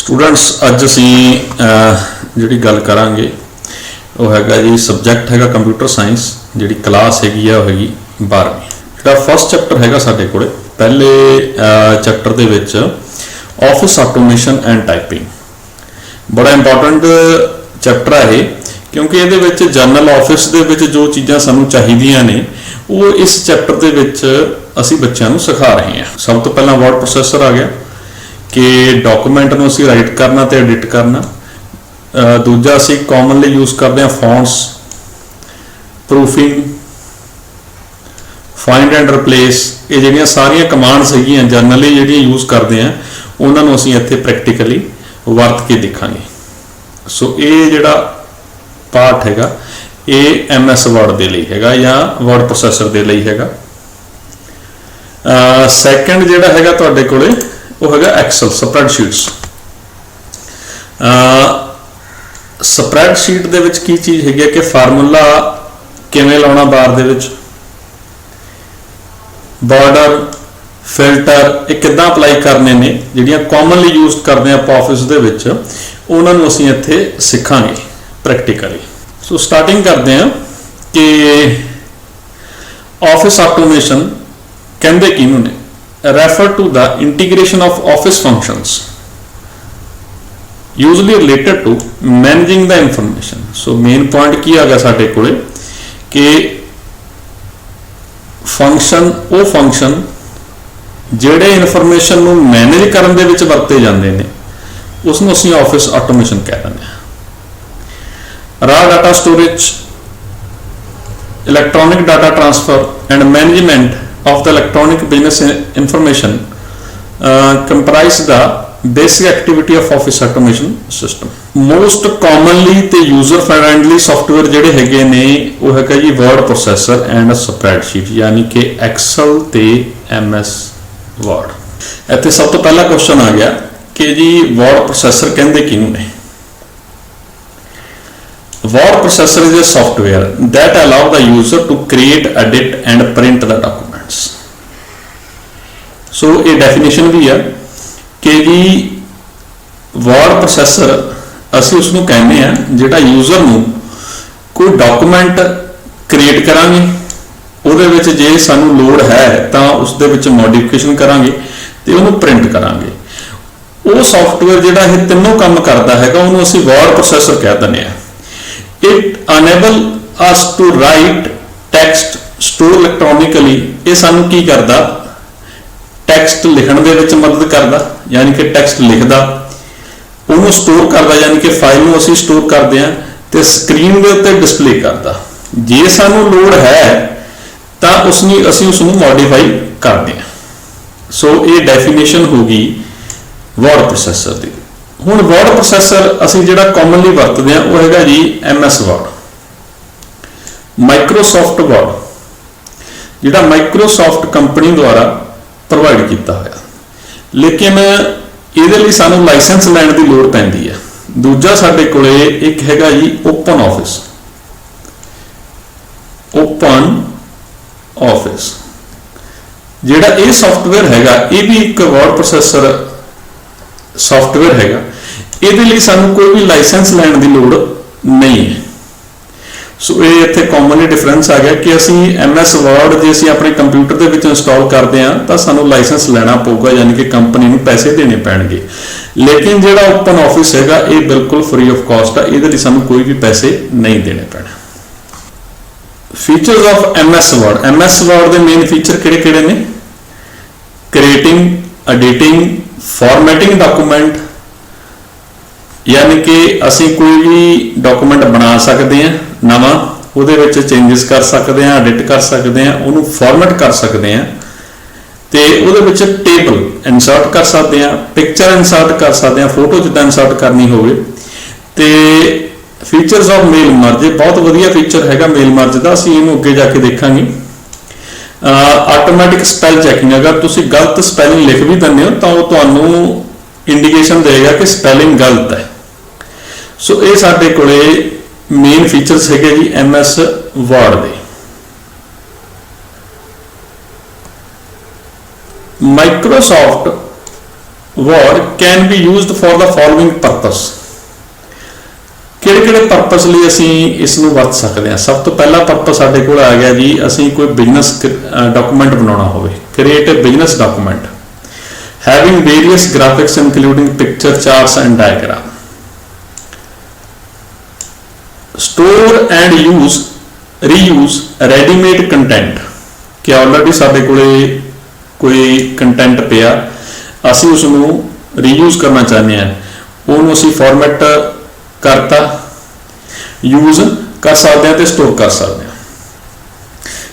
Students अज असी जी गल करांगे वो हैगा जी सबजैक्ट हैगा कंप्यूटर साइंस जी क्लास हैगी है 12वीं जो फस्ट चैप्टर हैगा साडे कोले पहले chapter they which office automation and typing बड़ा इंपॉर्टेंट चैप्टर है क्योंकि ये जनरल ऑफिस दे विच जो चीज़ां सानूं चाहिदियां ने वो इस चैप्टर दे विच असी बच्चों को सिखा रहे हैं। सब तो पहला वर्ड प्रोसैसर आ गया कि डॉकूमेंट नूं असीं राइट करना तो एडिट करना। दूजा असीं कॉमनली यूज़ करते हैं fonts, proofing, find and replace. ये जिहड़ियां सारियां कमांड्स हैगियां जनरली जिहड़ियां यूज़ करते हैं उन्होंने असीं इत्थे प्रैक्टिकली वर्त के दिखांगे। सो ये जिहड़ा पार्ट हैगा ये MS वर्ड दे लई हैगा या वर्ड प्रोसैसर दे लई हैगा। सैकेंड जिहड़ा हैगा तुहाडे कोले वो हैगा एक्सल स्प्रैडशीट्स। स्प्रैडशीट दे विच की चीज़ हैगी कि फार्मूला किवें लाउणा बार दे विच, बॉर्डर, फिल्टर ये किद्दां अप्लाई करने ने जिहड़ियां कॉमनली यूज करते हैं आपां ऑफिस दे विच उन्हां नूं असीं इत्थे सिखांगे प्रैक्टिकली। सो स्टार्टिंग करते हैं कि ऑफिस ऑटोमेशन कहंदे किहनूं ने। Refer to the integration of office functions usually related to managing the information. So main point की आ गया साडे कोले कि फंक्शन वो फंक्शन जिहड़े इनफॉर्मेशन नूं मैनेज करन दे विच वरते जांदे ने उसनूं असीं ऑफिस ऑटोमेशन कह दिंदे हां। Raw data storage, electronic data transfer and management of the electronic business information comprise the basic activity of office automation system. Most commonly ते user friendly software जेडे हैगे ने वो हैगा जी word processor and spreadsheet यानी कि Excel ते MS Word। इत्थे सब तो पहला क्वेश्चन आ गया कि जी word processor कहंदे किहनूं ने। Word processor is a software that allow the user to create, edit and print the document। सो ये डेफिनेशन भी है कि जी वर्ड प्रोसैसर असीं उसनूं कहने हैं जिहड़ा यूजर नूं कोई डॉकूमेंट क्रिएट करांगे उहदे विच जे सानूं लोड़ है तां उस दे विच मॉडिफिकेशन करांगे ते उहनूं प्रिंट करांगे। वो सॉफ्टवेयर जिहड़ा ये तीनों काम करदा हैगा उहनूं असीं वर्ड प्रोसैसर कह दिंदे हां। It enable us to write text store electronically. ये सानूं की करदा टैक्सट लिखण दे विच मदद करदा यानी कि टैक्सट लिखदा उहनूं स्टोर करदा यानी कि फाइल नूं असीं स्टोर करदे हां ते स्क्रीन दे उत्ते डिस्पले करदा। जे सानूं लोड़ है तां उसनी असीं उसनूं मॉडिफाई करदे हां। सो ये डेफिनेशन होगी वर्ड प्रोसैसर दी। हुण वर्ड प्रोसैसर असीं जिहड़ा कॉमनली वरतदे हां वो हैगा जी MS वर्ड, माइक्रोसॉफ्ट वर्ड जिहड़ा माइक्रोसॉफ्ट कंपनी द्वारा प्रोवाइड किया होया, लेकिन इहदे लई सानूं लाइसेंस लैण दी लोड़ पैंदी है। दूजा साडे कोले एक हैगा जी ओपन ऑफिस। ओपन ऑफिस जिहड़ा ये सॉफ्टवेयर हैगा ये भी एक वर्ड प्रोसैसर सॉफ्टवेयर हैगा। इहदे लई सानूं कोई भी लाइसेंस लैण दी लोड़ नहीं है। सो ये इत्थे कॉमनली डिफरेंस आ गया कि असीं MS वर्ड जे असीं अपने कंप्यूटर दे विच इंस्टॉल करते हैं तो सानूं लाइसेंस लेना पऊगा यानी कि कंपनी नूं पैसे देने पैणगे। लेकिन जिहड़ा ओपन ऑफिस हैगा ये बिल्कुल फ्री ऑफ कॉस्ट है, इहदे लई सानूं कोई भी पैसे नहीं देने पैणे। Features of MS word. MS word दे मेन फीचर किहड़े-किहड़े ने? क्रिएटिंग, एडिटिंग, फॉर्मेटिंग डॉकूमेंट यानी कि असीं कोई भी डॉकूमेंट बना सकते हैं नवां उहदे विच चेंजिस कर सकते हैं, एडिट कर सकते हैं, उहनूं फॉर्मेट कर सकते हैं ते उहदे विच टेबल इंसर्ट कर सकते हैं, पिक्चर इंसर्ट कर सकते हैं, फोटो जिद्दां इंसर्ट करनी होवे ते फीचर्स ऑफ मेल मर्ज बहुत वधिया फीचर हैगा मेल मर्ज दा। असीं इहनूं अगे जाके देखांगे। ऑटोमैटिक स्पैल चैकिंग अगर तुसीं गलत स्पैलिंग लिख भी दिंदे हो तां ओह तुहानूं इंडीकेशन देगा कि स्पैलिंग गलत है। सो ये साडे कोले मेन फीचर्स है जी MS word they. Microsoft word can be used for the following purpose। ਕਿਹੜੇ ਪਰਪਸ ਲਈ ਅਸੀਂ ਇਸ ਨੂੰ ਵਰਤ ਸਕਦੇ ਹਾਂ। ਸਭ ਤੋਂ ਪਹਿਲਾ ਪਰਪਸ ਸਾਡੇ ਕੋਲ ਆ ਗਿਆ ਜੀ, ਅਸੀਂ ਕੋਈ ਬਿਜ਼ਨਸ ਡਾਕੂਮੈਂਟ ਬਣਾਉਣਾ ਹੋਵੇ, create a business document having various graphics including picture, charts and diagram। store and reuse ready-made content, ਕਿ ਆਲਰੇਡੀ ਸਾਡੇ ਕੋਲੇ ਕੋਈ ਕੰਟੈਂਟ ਪਿਆ, ਅਸੀਂ ਉਸ ਨੂੰ ਰੀਯੂਜ਼ ਕਰਨਾ ਚਾਹੁੰਦੇ ਹਾਂ, ਉਹਨੂੰ ਅਸੀਂ ਫਾਰਮੈਟ ਕਰਤਾ, ਯੂਜ਼ ਕਰ ਸਕਦੇ ਹਾਂ ਤੇ ਸਟੋਰ ਕਰ ਸਕਦੇ ਹਾਂ।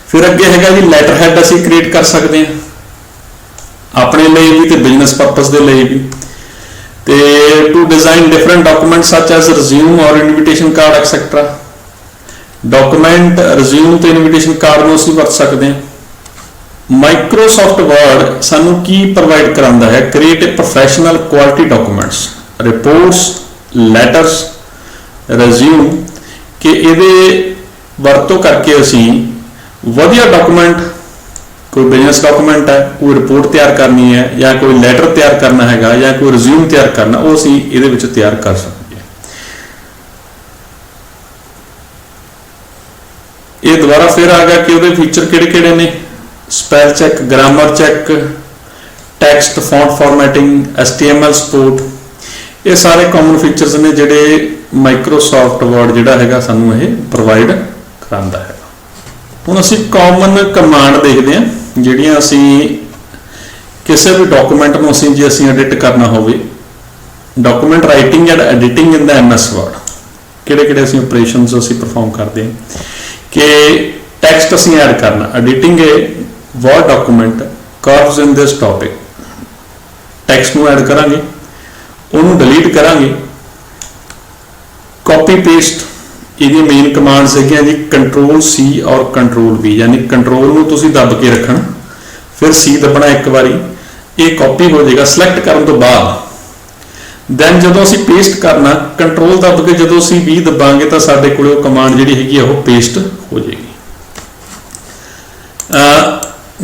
ਫਿਰ ਅੱਗੇ ਹੈਗਾ ਜੀ ਲੈਟਰ ਹੈਡ, ਅਸੀਂ ਕ੍ਰੀਏਟ ਕਰ ਸਕਦੇ ਹਾਂ ਆਪਣੇ ਲਈ ਵੀ ਤੇ ਬਿਜ਼ਨਸ ਪਰਪਸ ਦੇ ਲਈ ਵੀ। ਤੇ ਟੂ ਡਿਜ਼ਾਈਨ ਡਿਫਰੈਂਟ ਡਾਕੂਮੈਂਟ ਸੱਚ ਐਜ਼ ਰਿਜ਼ਿਊਮ ਔਰ invitation card etcetera. Document, resume ਤੇ ਇਨਵੀਟੇਸ਼ਨ ਕਾਰਡ ਨੂੰ ਅਸੀਂ ਵਰਤ ਸਕਦੇ ਹਾਂ। ਮਾਈਕਰੋਸਾਫਟ ਵਰਡ ਸਾਨੂੰ ਕੀ ਪ੍ਰੋਵਾਈਡ ਕਰਾਉਂਦਾ ਹੈ, create a professional quality documents, reports, letters, resume, ਕਿ ਇਹਦੇ ਵਰਤੋਂ ਕਰਕੇ ਅਸੀਂ ਵਧੀਆ ਡਾਕੂਮੈਂਟ, ਕੋਈ ਬਿਜ਼ਨਸ ਡਾਕੂਮੈਂਟ ਹੈ, ਕੋਈ ਰਿਪੋਰਟ ਤਿਆਰ ਕਰਨੀ ਹੈ ਜਾਂ ਕੋਈ ਲੈਟਰ ਤਿਆਰ ਕਰਨਾ ਹੈਗਾ ਜਾਂ ਕੋਈ ਰਿਜ਼ਿਊਮ ਤਿਆਰ ਕਰਨਾ, ਉਹ ਅਸੀਂ ਇਹਦੇ ਵਿੱਚ ਤਿਆਰ ਕਰ ਸਕਦੇ ਹਾਂ। ਇਹ ਦੁਬਾਰਾ ਫਿਰ ਆ ਗਿਆ ਕਿ ਉਹਦੇ ਫੀਚਰ ਕਿਹੜੇ ਨੇ, spell check, grammar check, text font formatting, HTML support, ਇਹ ਸਾਰੇ ਕਾਮਨ ਫੀਚਰਸ ਨੇ ਜਿਹੜੇ ਮਾਈਕਰੋਸਾਫਟ ਵਰਡ ਜਿਹੜਾ ਹੈਗਾ ਸਾਨੂੰ ਇਹ ਪ੍ਰੋਵਾਈਡ ਕਰਾਉਂਦਾ ਹੈ। ਹੁਣ ਅਸੀਂ ਕਾਮਨ ਕਮਾਂਡ ਦੇਖਦੇ ਹਾਂ ਜਿਹੜੀਆਂ ਅਸੀਂ ਕਿਸੇ ਵੀ ਡਾਕੂਮੈਂਟ ਨੂੰ ਜੇ ਅਸੀਂ ਐਡਿਟ ਕਰਨਾ ਹੋਵੇ, document writing and editing in the MS Word, ਕਿਹੜੇ ਅਸੀਂ ਆਪਰੇਸ਼ਨਸ ਅਸੀਂ ਪਰਫਾਰਮ ਕਰਦੇ ਹਾਂ। ਕਿ ਟੈਕਸਟ ਅਸੀਂ ਐਡ ਕਰਨਾ, ਐਡੀਟਿੰਗ ਏ ਵਰਡ ਡਾਕੂਮੈਂਟ ਕਰਵਸ ਇਨ ਦਿਸ ਟੌਪਿਕ, ਟੈਕਸਟ ਨੂੰ ਐਡ ਕਰਾਂਗੇ, ਉਹਨੂੰ ਡਿਲੀਟ ਕਰਾਂਗੇ। ਕਾਪੀ ਪੇਸਟ, ਇਹਦੀ ਮੇਨ ਕਮਾਂਡਸ ਹੈਗੀਆਂ ਜੀ Ctrl+C ਔਰ Ctrl+V, ਯਾਨੀ ਕੰਟਰੋਲ ਨੂੰ ਤੁਸੀਂ ਦੱਬ ਕੇ ਰੱਖਣਾ, ਫਿਰ C ਦੱਬਣਾ ਇੱਕ ਵਾਰੀ, ਇਹ ਕਾਪੀ ਹੋ ਜਾਏਗਾ। ਸਿਲੈਕਟ ਕਰਨ ਤੋਂ ਬਾਅਦ ਦੈਨ ਜਦੋਂ ਅਸੀਂ ਪੇਸਟ ਕਰਨਾ, ਕੰਟਰੋਲ ਦੱਬ ਕੇ ਜਦੋਂ ਅਸੀਂ V ਦੱਬਾਂਗੇ ਤਾਂ ਸਾਡੇ ਕੋਲ ਉਹ ਕਮਾਂਡ ਜਿਹੜੀ ਹੈਗੀ ਉਹ ਪੇਸਟ ਹੋ ਜਾਏਗੀ।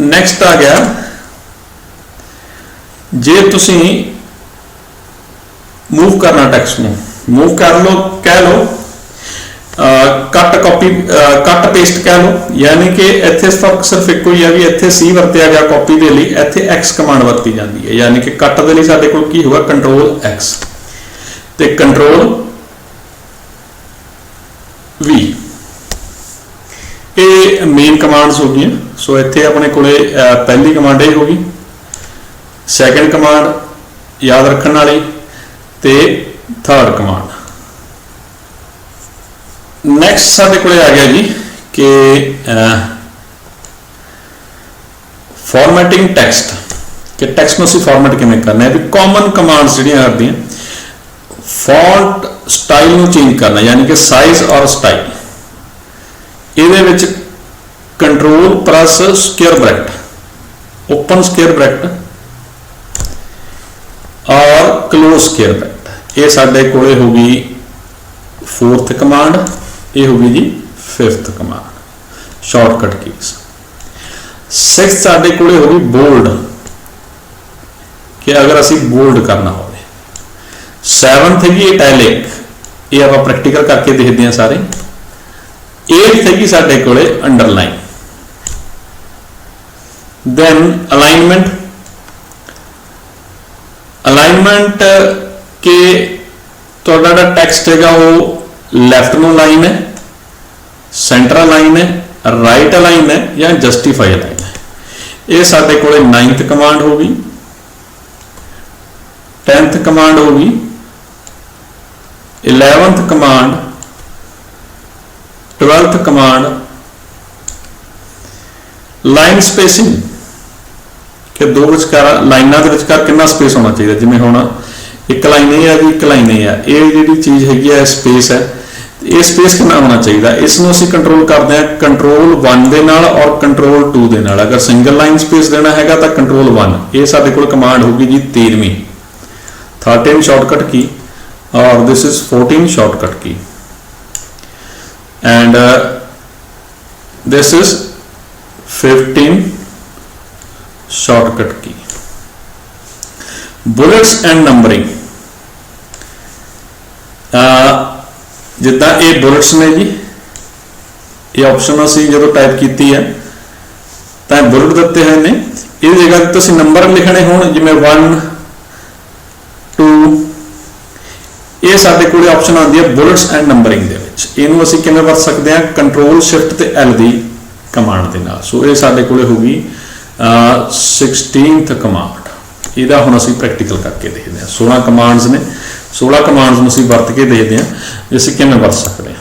ਨੈਕਸਟ ਆ ਗਿਆ, ਜੇ ਤੁਸੀਂ ਮੂਵ ਕਰਨਾ, ਟੈਕਸਟ ਨੂੰ ਮੂਵ ਕਰ ਲਓ, ਕਹਿ ਲਓ ਕੱਟ ਕਾਪੀ, ਕੱਟ ਪੇਸਟ ਕਹਿ ਲਓ, ਯਾਨੀ ਕਿ ਇੱਥੇ ਫਰਕ ਸਿਰਫ ਇੱਕੋ ਹੀ ਆ ਵੀ ਇੱਥੇ C ਵਰਤਿਆ ਗਿਆ ਕਾਪੀ ਦੇ ਲਈ, ਇੱਥੇ X ਕਮਾਂਡ ਵਰਤੀ ਜਾਂਦੀ ਹੈ। ਯਾਨੀ ਕਿ ਕੱਟ ਦੇ ਲਈ ਸਾਡੇ ਕੋਲ ਕੀ ਹੋਗਾ, Ctrl+X ਤੇ Ctrl+V, ਇਹ ਮੇਨ ਕਮਾਂਡਸ ਹੋ ਗਈਆਂ। ਸੋ ਇੱਥੇ ਆਪਣੇ ਕੋਲੇ ਪਹਿਲੀ ਕਮਾਂਡ ਇਹ ਹੋ ਗਈ, ਸੈਕੰਡ ਕਮਾਂਡ ਯਾਦ ਰੱਖਣ ਵਾਲੀ ਤੇ ਥਰਡ ਕਮਾਂਡ। ਨੈਕਸਟ ਸਾਡੇ ਕੋਲੇ ਆ ਗਿਆ ਜੀ ਕਿ ਫਾਰਮੈਟਿੰਗ ਟੈਕਸਟ, ਕਿ ਟੈਕਸਟ ਨੂੰ ਅਸੀਂ ਫਾਰਮੈਟ ਕਿਵੇਂ ਕਰਨਾ ਹੈ। ਵੀ ਕਾਮਨ ਕਮਾਂਡਸ ਜਿਹੜੀਆਂ ਕਰਦੀਆਂ, ਫੌਂਟ ਸਟਾਈਲ ਨੂੰ ਚੇਂਜ ਕਰਨਾ, ਯਾਨੀ ਕਿ ਸਾਈਜ਼ ਔਰ ਸਟਾਈਲ, ਇਹਦੇ ਵਿੱਚ Ctrl+ square bracket, open square bracket ਔਰ ਕਲੋਜ਼ ਸਕੁਏਅਰ ਬ੍ਰੈਕਟ, ਇਹ ਸਾਡੇ ਕੋਲੇ ਹੋ ਗਈ ਫੋਰਥ ਕਮਾਂਡ, ਇਹ ਹੋ ਗਈ ਜੀ fifth command, shortcut keys. Sixth ਸਾਡੇ ਕੋਲੇ ਹੋ ਗਈ ਬੋਲਡ, ਕਿ ਅਗਰ ਅਸੀਂ ਬੋਲਡ ਕਰਨਾ ਹੋਵੇ। ਸੈਵਨਥ ਹੈਗੀ ਇਟੈਲਿਕ, ਇਹ ਆਪਾਂ ਪ੍ਰੈਕਟੀਕਲ ਕਰਕੇ ਦੇਖਦੇ ਹਾਂ ਸਾਰੇ। ਏਟਥ ਹੈਗੀ ਸਾਡੇ ਕੋਲੇ ਅੰਡਰਲਾਈਨ। ਦੈਨ ਅਲਾਈਨਮੈਂਟ, ਅਲਾਈਨਮੈਂਟ ਕਿ ਤੁਹਾਡਾ ਜਿਹੜਾ ਟੈਕਸਟ ਹੈਗਾ ਉਹ ਲੈਫਟ ਨੂੰ ਲਾਈਨ ਹੈ, ਸੈਂਟਰ ਅਲਾਈਨ ਹੈ, ਰਾਈਟ ਅਲਾਈਨ ਹੈ ਜਾਂ ਜਸਟੀਫਾਈ ਅਲਾਈਨ ਹੈ। ਇਹ ਸਾਡੇ ਕੋਲੇ 9th ਕਮਾਂਡ ਹੋ ਗਈ, 10th ਕਮਾਂਡ ਹੋ ਗਈ, 11th command, 12th command. Line spacing, ਕਿ ਦੋ ਵਿਚਕਾਰ ਲਾਈਨਾਂ ਦੇ ਵਿਚਕਾਰ ਕਿੰਨਾ ਸਪੇਸ ਹੋਣਾ ਚਾਹੀਦਾ, ਜਿਵੇਂ ਹੁਣ ਇੱਕ ਲਾਈਨ ਇਹ ਹੈ ਵੀ ਇੱਕ ਲਾਈਨ ਇਹ ਹੈ, ਇਹ ਜਿਹੜੀ ਚੀਜ਼ ਹੈਗੀ ਹੈ ਸਪੇਸ ਹੈ, ਇਹ ਸਪੇਸ ਕਿੰਨਾ ਹੋਣਾ ਚਾਹੀਦਾ। ਇਸ ਨੂੰ ਅਸੀਂ ਕੰਟਰੋਲ ਕਰਦੇ ਹਾਂ Ctrl+1 ਦੇ ਨਾਲ ਔਰ Ctrl+2 ਦੇ ਨਾਲ। ਅਗਰ ਸਿੰਗਲ ਲਾਈਨ ਸਪੇਸ ਦੇਣਾ ਹੈਗਾ ਤਾਂ Ctrl+1, ਇਹ ਸਾਡੇ ਕੋਲ ਕਮਾਂਡ ਹੋਊਗੀ ਜੀ 13ਵੀਂ, 13 ਸ਼ਾਰਟਕਟ ਕੀ ਔਰ this is 14 shortcut Ki and this is 15 shortcut key। Bullets and numbering, जिदा ये बुलेट्स ने जी, ये ऑप्शन असी जो टाइप की है तो बुलेट दिते हुए ने, इस जगह तो असीं नंबर लिखने हो जिमें 1 2, ये साडे कोल ऑप्शन आती है बुलेट्स एंड नंबरिंग दे विच। इहनूं असीं किवें वरत सकते हैं, कंट्रोल शिफ्ट ते एल दी कमांड दे नाल। सो ये साडे कोल होगी 16th कमांड। इहदा हुण असीं प्रैक्टिकल करके देखते हैं। 16 कमांड्स ने, 16 कमांड्स नूं असीं वरत के देखते हैं भी असीं किवें वरत सकते हैं।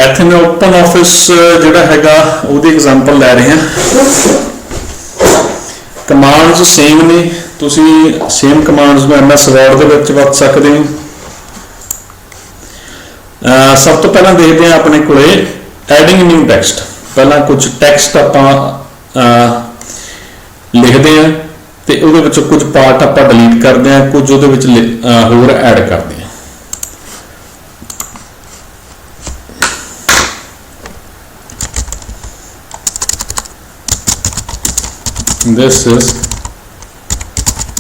इत्थे मैं ओपन ऑफिस जिहड़ा हैगा उहदी एग्जांपल लै रहे हैं। कमांड्स सेम ने, तुसीं सेम कमांड्स में MS वर्ड दे विच वरत सकते हो। सब तो पहला देखते हैं अपने कोले एडिंग न्यू टैक्सट। पहला कुछ टैक्सट आपां लिखते हैं तो उहदे विच कुछ पार्ट आपां डिलीट करते हैं, कुछ उहदे विच होर ऐड करते हैं। This is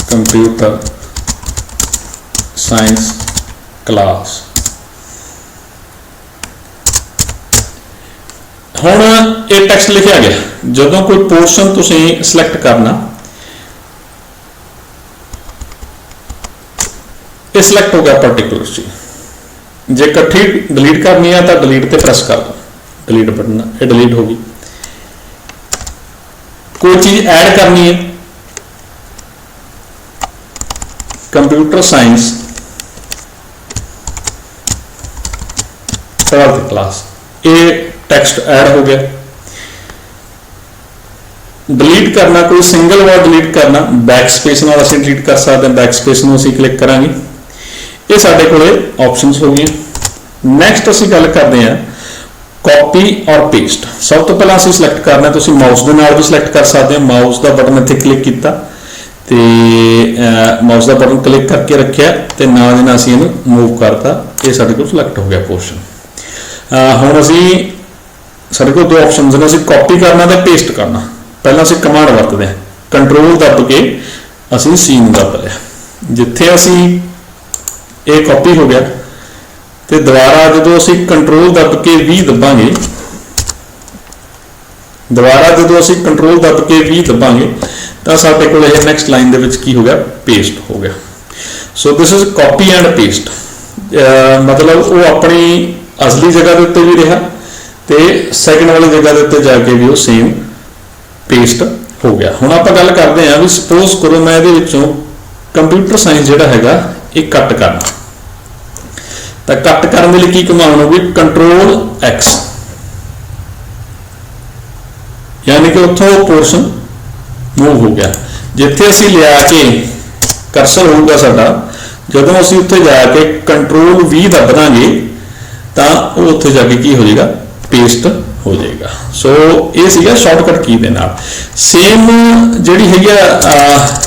computer science class। हुण ये टैक्सट लिखा गया, जदों कोई पोर्शन तुसीं सिलेक्ट करना, ये सिलेक्ट हो गया पर्टिकुलर चीज। जे इकट्ठी डिलीट करनी है तो डिलीट ते प्रेस कर दो, डिलीट बटन, ये डिलीट होगी। कोई चीज ऐड करनी है, कंप्यूटर साइंस 12th क्लास, ये टेक्स्ट ऐड हो गया। डिलीट करना, कोई सिंगल वर्ड डिलीट करना, बैक स्पेस नाल असीं डिलीट कर सकते हैं। बैक स्पेस नूं असीं क्लिक करांगे, ये साडे कोले ऑप्शनस हो गई। नैक्सट असीं गल करते हैं कॉपी और पेस्ट। सब तो पहला असीं सिलेक्ट करना, तुसीं माउस दे नाल भी सिलेक्ट कर सकते हो। माउस का बटन इत्थे क्लिक किया तो माउस का बटन क्लिक करके रखिया तो नाल दी नाल असीं इहनूं मूव करता, ये साडे कोल सिलेक्ट हो गया पोर्शन। हुण असीं साडे कोल दो ऑप्शन ने, असीं कॉपी करना तो पेस्ट करना। पहला असीं कमांड वरतदे हैं, कंट्रोल दब के असीं सी नूं दब लिया, जिथे असीं ये कॉपी हो गया तो दोबारा जो असीं कंट्रोल दब के 20 दबांगे, दोबारा जो असीं कंट्रोल दब के 20 दबांगे तो साडे कोल यह नैक्सट लाइन दे विच की हो गया, पेस्ट हो गया। So this is copy and paste. मतलब वो अपनी असली जगह के उत्ते भी रहा तो सैकेंड वाली जगह के उत्ते जाके भी वो सेम पेस्ट हो गया। हुण आपां गल करते हैं भी सपोज करो मैं इहदे विचों कंप्यूटर साइंस जिहड़ा हैगा ये कट करना, तो कट करने लिए की कमांड होगी, कंट्रोल X, यानी कि उत्थों पोर्शन मूव हो गया। जिथे असीं लिया के करसर होगा साडा, जदों असीं उत्थे जाके कंट्रोल V दब दांगे तो वो उत्थे जाके की हो जाएगा, पेस्ट हो जाएगा। सो ये सीगा शॉर्टकट की दे नाल। सेम जिहड़ी हैगी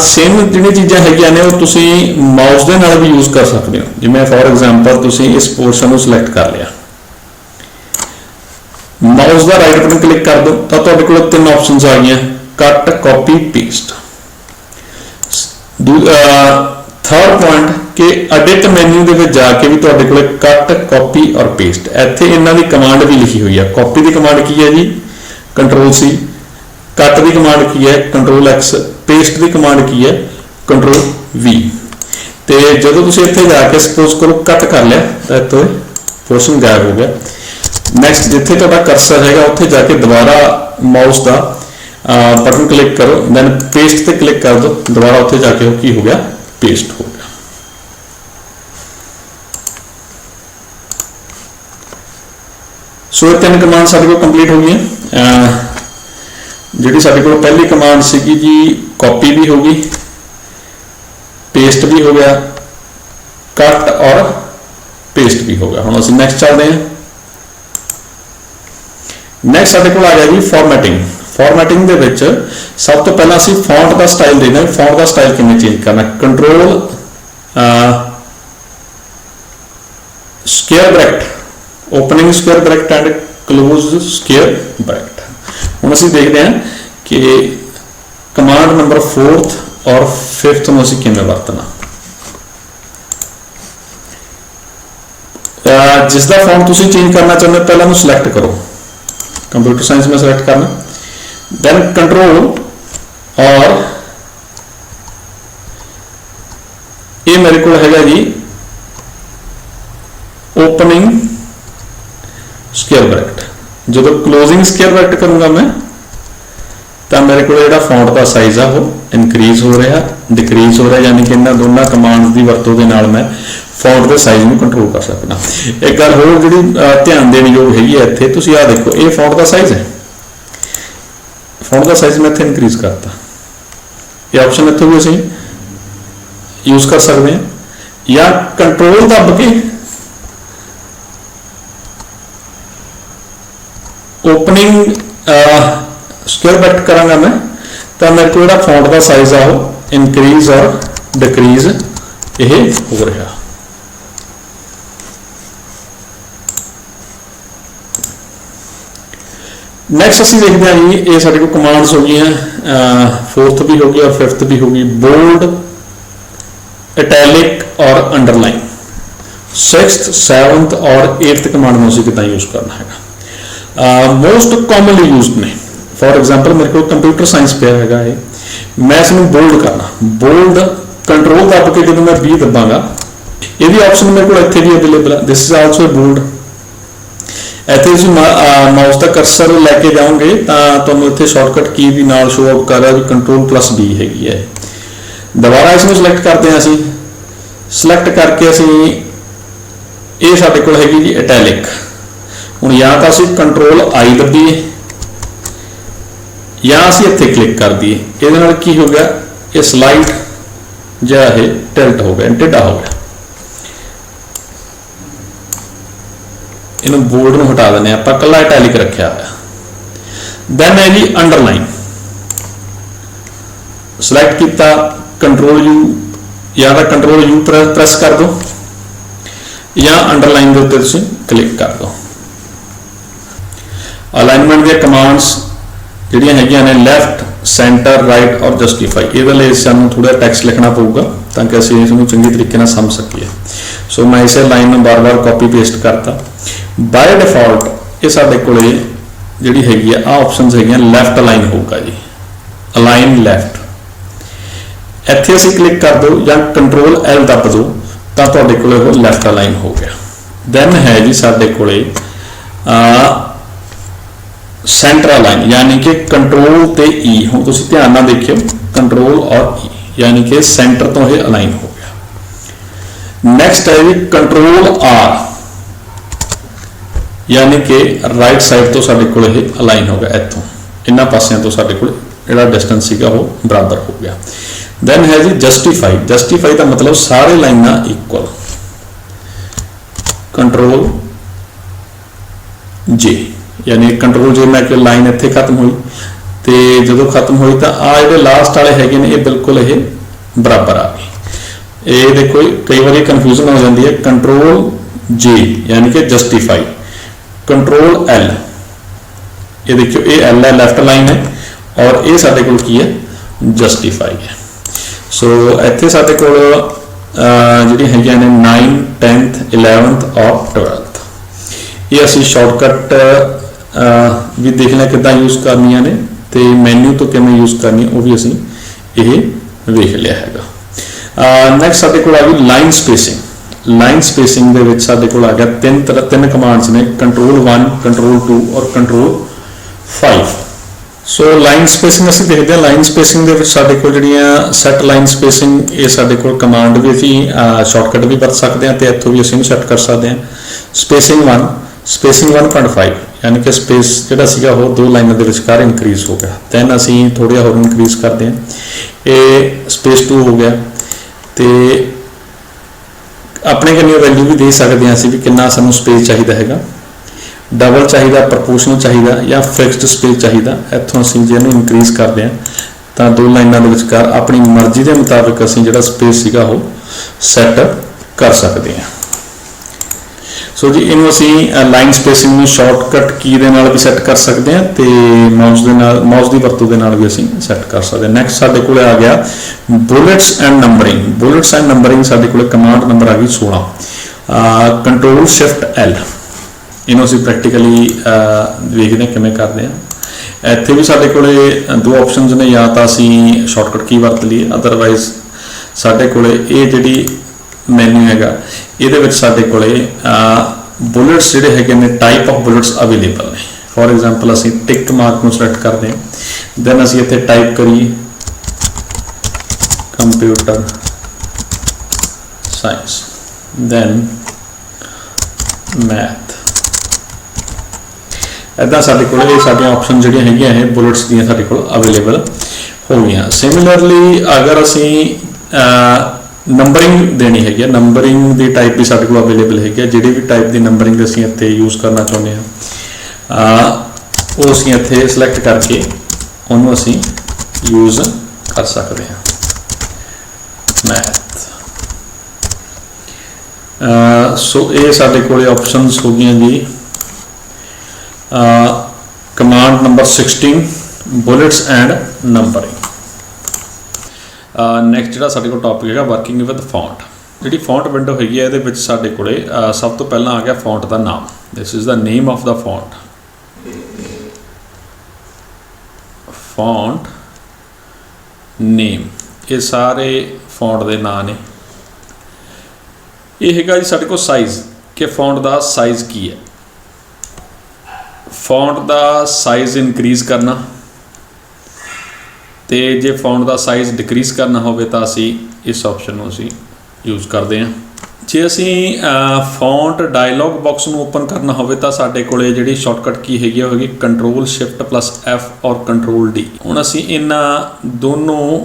सेम जिहड़ी चीज़ां हैगियां ने वो तुसीं माउस दे नाल भी यूज कर सकते हो। जिवें फॉर एग्जांपल तुसीं इस पोर्शन को सिलेक्ट कर लिया, माउस का राइट बटन क्लिक कर दो तो तुहाडे कोल 3 ऑप्शनस आ गई, cut, copy, paste. Third point कि एडिट मैन्यू दे विच जाके भी तुहाडे कोल कट, कॉपी और पेस्ट, इत्थे इन्हां दी कमांड भी लिखी हुई है। कॉपी की कमांड की है जी, कंट्रोल C, कट की कमांड की है, कंट्रोल X, पेस्ट की कमांड की है, कंट्रोल V। तो जो तुम इतने जाके सपोज करो कट कर लिया तो इतों पोर्शन गायब हो गया। नैक्सट जिथे तुहाडा कर्सर है उत्थे जाके दोबारा माउस का बटन क्लिक करो, दैन पेस्ट ते क्लिक कर दो, दोबारा उत्थे जाके वो की हो गया, पेस्ट हो गया। सो 3 कमांड साडे कोल कंप्लीट हो गई। जिहड़ी साडे कोल पहली कमांड सीगी जी कॉपी भी हो गई, पेस्ट भी हो गया, कट और पेस्ट भी हो गया। हुण असीं नैक्सट चलते हैं। नैक्सट साडे कोल आ गया जी फॉर्मैटिंग। फॉर्मैटिंग दे विच सब तो पहला असीं फॉन्ट का स्टाइल देना। फॉन्ट का स्टाइल किवें चेंज करना, control square bracket, opening square bracket and close square bracket. हुण असीं देखते हैं कि कमांड नंबर 4th और 5th ਨੂੰ ਅਸੀਂ ਕਿਵੇਂ ਵਰਤਣਾ। जिस दा फॉन्ट तुसीं चेंज करना चाहते हो पहले सिलेक्ट करो, कंप्यूटर साइंस में सिलेक्ट करना, दैन कंट्रोल और ये मेरे को है जी ओपनिंग स्क्वायर ब्रैकेट। जो क्लोजिंग स्क्वायर ब्रैकेट करूंगा मैं तो मेरे को जो फॉन्ट का साइज है वो इनक्रीज हो रहा डिक्रीज हो रहा, यानी कि इन्होंने दोनों कमांड की वरतों के नाल मैं फॉन्ट के साइज में कंट्रोल कर सकना। एक गल होर जी ध्यान देने योग हैगी है इत्थे, तुसीं आ देखो ये फॉन्ट का साइज है, फॉन्ट का साइज मैं इत्थे इनक्रीज करता, ये ऑप्शन इत्थों भी असीं यूज कर सकते हैं, या कंट्रोल दब के ओपनिंग स्क्वायर ब्रैकेट करांगा मैं तो मेरे को जो फॉन्ट का साइज है वो इनक्रीज और डिक्रीज ये हो रहा। नैक्सट असीं देखते हैं जी ये साडे कोल कमांड्स हो गई, 4th भी होगी और 5th भी होगी, बोल्ड, इटैलिक और अंडरलाइन। 6th 7th और 8th कमांड में असीं किदां यूज करना है। मोस्ट कॉमनली यूज्ड ने, फॉर एग्जाम्पल मेरे को कंप्यूटर साइंस पे है, मैं इसमें बोल्ड करना, बोल्ड कंट्रोल दब के जो मैं 20 दबांगा, ये भी ऑप्शन मेरे को इत्थे भी अवेलेबल है, दिस इज आल्सो बोल्ड। इत्थे तुसीं माउस का कर्सर लैके जाओगे तो तुहानूं इत्थे शॉर्टकट की भी नाल शो आउट कर रहा है, Ctrl+B हैगी है। दोबारा इसमें सिलेक्ट करते हैं, असीं सिलेक्ट करके असीं ये साडे कोल हैगी जी इटैलिक। हुण या तो असीं Ctrl+I दबीए या असीं इत्थे क्लिक कर दिए, इहदे नाल की हो गया ये स्लाइड जिहा है टिल्ट हो गया, टेढ़ा हो गया। इन्हूं बोल्ड नूं हटा देने आपां, कल्ला इटैलिक रखिया होया। दैन है जी अंडरलाइन, सिलेक्ट किया Ctrl+U या तो Ctrl+U प्रेस कर दो या अंडरलाइन के उत्ते तुसीं क्लिक कर दो। अलाइनमेंट दी कमांड्स जिहड़ियां हैगियां ने लैफ्ट, सेंटर, राइट और जस्टिफाई, इहदे लई सानूं थोड़ा टैक्स्ट लिखना पऊगा ताकि असीं इसनूं चंगी तरीके नाल समझ सकीए। सो मैं इसे लाइन में बार बार कॉपी पेस्ट करता। बाय डिफॉल्ट ये साडे कोले जिहड़ी हैगी आ ऑप्शनस हैगियां लैफ्ट अलाइन होगा जी, अलाइन लैफ्ट। इत्थे असीं क्लिक कर दो या Ctrl+L दब दो तो तुहाडे कोले वो लैफ्ट अलाइन हो गया। दैन है जी साडे कोले सेंटर अलाइन, यानी कि कंट्रोल ते E। हुण तुसीं ध्यान नाल देखियो कंट्रोल और E, यानी कि सेंटर तो यह अलाइन हो गया। नेक्स्ट है जी Ctrl+R, यानी कि राइट साइड तो साडे कोल यह अलाइन हो गया, इत्थों इन्हां पासियां तो साडे कोल जिहड़ा डिस्टेंस सीगा वो बराबर हो गया। दैन है जी जस्टिफाई, जस्टिफाई का मतलब सारे लाइनां इक्वल, Ctrl+J, यानी Ctrl+J मैं कि लाइन इत्थे खत्म हुई तो जो खत्म हुई तो आ जो लास्ट वाले है ये बिल्कुल ये बराबर आ गई। ये देखो कई बार कन्फ्यूजन हो जाती है, Ctrl+J यानी कि जस्टिफाई, Ctrl+L, ये देखियो ये L है लैफ्ट लाइन है और ये साडे कोल की है जस्टिफाई है। सो इत्थे साडे कोल जिहड़ी हैगियां ने 9th 10th 11th और 12th, ये असीं शॉर्टकट भी देख लें किदां यूज करनियां ने ते मैन्यू तो किवें यूज करनी वो भी असीं ये वेख लिया हैगा। नैक्सट साडे कोल आ गई लाइन स्पेसिंग। लाइन स्पेसिंग दे विच साडे कोल आ गया तीन कमांड्स ने, Ctrl+1, Ctrl+2 और Ctrl+5। सो लाइन स्पेसिंग असीं देखते हैं, लाइन स्पेसिंग दे विच साडे कोल जिहड़ियां सैट लाइन स्पेसिंग ये साडे कोल कमांड भी असीं शॉर्टकट भी वरत सकते हैं तो इत्थों भी असीं सैट कर सकते हैं। स्पेसिंग 1, स्पेसिंग 1.5, यानी कि स्पेस जिहड़ा सीगा वो दो लाइनों के विचकार इनक्रीज हो गया। दैन असीं थोड़ा होर इनक्रीज करते हैं, ये स्पेस 2 हो गया। तो अपने कन्नै वैल्यू भी दे सकते हैं असीं भी कितना सानूं स्पेस चाहिए हैगा, डबल चाहिए, प्रपोर्शनल चाहिए या फिक्सड स्पेस चाहिए। इत्थों असीं जे इहनूं इनक्रीज करते हैं तो दो लाइनों के विचकार अपनी मर्जी के मुताबिक असीं जिहड़ा स्पेस सीगा वो सैट कर सकते हैं। ਸੋ ਜੀ ਇਹਨੂੰ ਅਸੀਂ ਲਾਈਨ ਸਪੇਸਿੰਗ ਨੂੰ ਸ਼ਾਰਟਕਟ ਕੀ ਦੇ ਨਾਲ ਵੀ ਸੈੱਟ ਕਰ ਸਕਦੇ ਹਾਂ ਤੇ ਮਾਊਸ ਦੀ ਵਰਤੋਂ ਦੇ ਨਾਲ ਵੀ ਅਸੀਂ ਸੈੱਟ ਕਰ ਸਕਦੇ ਹਾਂ। ਨੈਕਸਟ ਸਾਡੇ ਕੋਲ ਆ ਗਿਆ ਬੁਲੇਟਸ ਐਂਡ ਨੰਬਰਿੰਗ ਸਾਡੇ ਕੋਲ ਕਮਾਂਡ ਨੰਬਰ ਆ ਗਈ 16। ਕੰਟਰੋਲ ਸ਼ਿਫਟ ਐਲ, ਇਹਨੂੰ ਅਸੀਂ ਪ੍ਰੈਕਟੀਕਲੀ ਵੇਖਦੇ ਹਾਂ ਕਿਵੇਂ ਕਰਦੇ ਹਾਂ। ਇੱਥੇ ਵੀ ਸਾਡੇ ਕੋਲ ਦੋ ਆਪਸ਼ਨਸ ਨੇ, ਜਾਂ ਤਾਂ ਅਸੀਂ ਸ਼ਾਰਟਕਟ ਕੀ ਵਰਤ ਲਈਏ, ਅਦਰਵਾਈਜ਼ ਸਾਡੇ ਕੋਲ ਇਹ ਜਿਹੜੀ ਮੈਨੂ ਹੈਗਾ ਇਹਦੇ ਵਿੱਚ ਸਾਡੇ ਕੋਲ ਬੁਲੇਟਸ ਜਿਹੜੇ ਹੈਗੇ ਨੇ ਟਾਈਪ ਆਫ ਬੁਲੇਟਸ ਅਵੇਲੇਬਲ ਨੇ। ਫੋਰ ਐਗਜ਼ਾਮਪਲ ਅਸੀਂ ਟਿਕ ਮਾਰਕ ਨੂੰ ਸਿਲੈਕਟ ਕਰਦੇ ਹਾਂ, ਦੈਨ ਅਸੀਂ ਇੱਥੇ ਟਾਈਪ ਕਰੀਏ ਕੰਪਿਊਟਰ ਸਾਇੰਸ, ਦੈਨ ਮੈਥ। ਇੱਦਾਂ ਸਾਡੇ ਕੋਲ ਇਹ ਸਾਡੀਆਂ ਆਪਸ਼ਨ ਜਿਹੜੀਆਂ ਹੈਗੀਆਂ ਇਹ ਬੁਲੇਟਸ ਦੀਆਂ ਸਾਡੇ ਕੋਲ ਅਵੇਲੇਬਲ ਹੋ ਗਈਆਂ। ਸਿਮਿਲਰਲੀ ਅਗਰ ਅਸੀਂ ਨੰਬਰਿੰਗ ਦੇਣੀ ਹੈਗੀ, ਨੰਬਰਿੰਗ ਦੀ ਟਾਈਪ ਵੀ ਸਾਡੇ ਕੋਲ ਅਵੇਲੇਬਲ ਹੈਗੀ ਹੈ। ਜਿਹੜੀ ਵੀ ਟਾਈਪ ਦੀ ਨੰਬਰਿੰਗ ਅਸੀਂ ਇੱਥੇ ਯੂਜ਼ ਕਰਨਾ ਚਾਹੁੰਦੇ ਹਾਂ ਉਹ ਅਸੀਂ ਇੱਥੇ ਸਿਲੈਕਟ ਕਰਕੇ ਉਹਨੂੰ ਅਸੀਂ ਯੂਜ਼ ਕਰ ਸਕਦੇ ਹਾਂ। ਮੈਥ, ਸੋ ਇਹ ਸਾਡੇ ਕੋਲ ਆਪਸ਼ਨਸ ਹੋ ਗਈਆਂ ਜੀ। Command number 16 bullets and numbering. Next ਜਿਹੜਾ ਸਾਡੇ ਕੋਲ ਟੌਪਿਕ ਹੈਗਾ ਵਰਕਿੰਗ ਵਿਦ ਫੌਂਟ। ਜਿਹੜੀ ਫੌਂਟ ਵਿੰਡੋ ਹੈਗੀ ਹੈ ਇਹਦੇ ਵਿੱਚ ਸਾਡੇ ਕੋਲੇ ਸਭ ਤੋਂ ਪਹਿਲਾਂ ਆ ਗਿਆ ਫੌਂਟ ਦਾ ਨਾਮ। This is the name of the font. Font name, ਇਹ ਸਾਰੇ ਫੌਂਟ ਦੇ ਨਾਂ ਨੇ। ਇਹ ਹੈਗਾ ਜੀ ਸਾਡੇ ਕੋਲ ਸਾਈਜ਼, ਕਿ ਫੌਂਟ ਦਾ ਸਾਈਜ਼ ਕੀ ਹੈ। ਫੌਂਟ ਦਾ ਸਾਈਜ਼ ਇਨਕਰੀਜ਼ ਕਰਨਾ, ਤੇ ਜੇ ਫੌਂਟ ਦਾ ਸਾਈਜ਼ ਡਿਕਰੀਜ਼ ਕਰਨਾ ਹੋਵੇ ਤਾਂ ਅਸੀਂ ਇਸ ਆਪਸ਼ਨ ਨੂੰ ਅਸੀਂ ਯੂਜ਼ ਕਰਦੇ ਹਾਂ। ਜੇ ਅਸੀਂ ਫੌਂਟ ਡਾਇਲੌਗ ਬਾਕਸ ਨੂੰ ਓਪਨ ਕਰਨਾ ਹੋਵੇ ਤਾਂ ਸਾਡੇ ਕੋਲੇ ਜਿਹੜੀ ਸ਼ਾਰਟਕਟ ਕੀ ਹੈਗੀ ਉਹ ਹੈਗੀ ਕੰਟਰੋਲ ਸ਼ਿਫਟ ਪਲੱਸ ਐਫ ਔਰ ਕੰਟਰੋਲ ਡੀ। ਹੁਣ ਅਸੀਂ ਇਹਨਾਂ ਦੋਨੋਂ